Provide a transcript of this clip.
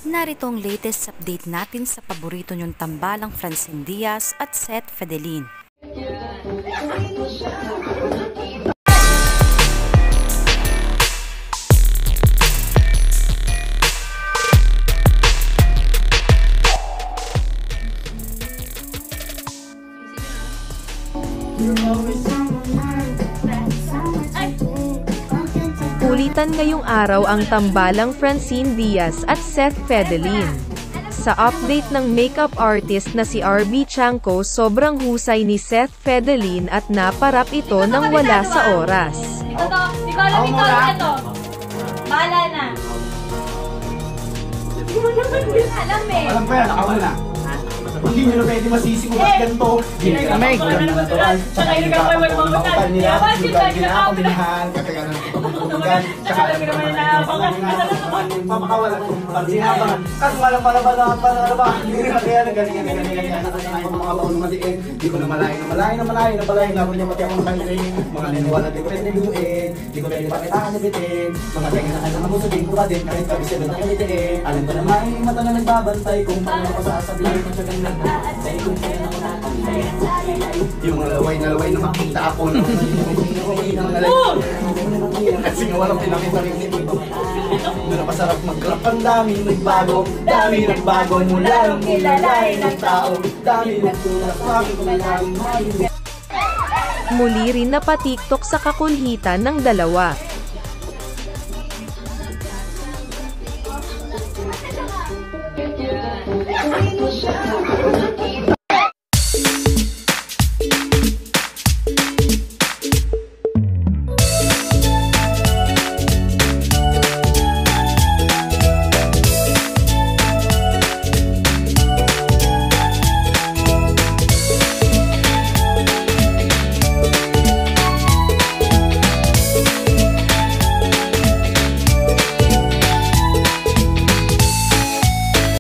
Narito ang latest update natin sa paborito niyong tambalang Francine Diaz at Seth Fedelin. Kulitan ngayong araw ang tambalang Francine Diaz at Seth Fedelin. Sa update ng makeup artist na si RB Chanco, sobrang husay ni Seth Fedelin at naparap ito nang wala sa oras. Di ko alam ito, ito. Bahala na. Hindi mo naman alam eh. Alam ko yan, nakawala. Hindi nyo na pwede masisigulat ganito. Hindi na may gulang na natural. Tsaka yung kakapagpapakapal nila. Lugar nila, pamilihan, katagalan ng pagpapagpagan. Tsaka alam ko naman na papakawalan. Pagsinabangan. Kaso walang palaban. Hindi na kaya nagaling. Nakasanayan ko mga baon maliin. Hindi ko na malayo na niya pati akong kainin. Mga niniwala di ko pwede luguin. Di ko pwede pakitaan na bitin. Mga tenga na kailangan mo sabihin ko pa din. Kahit kami sila na kalitiin. Alam ko na may mata na nagbabantay. Kung paano ko sasabihin ko siya ganda. Yung mga laway na makita ako na kasi nga walang pinakita rin nito. Doon napasarap mag-rap, ang dami nagbago mula nang kilalain ng tao, dami nagtulak aking kumalang. Muli rin napatiktok sa kakulhitan ng dalawa.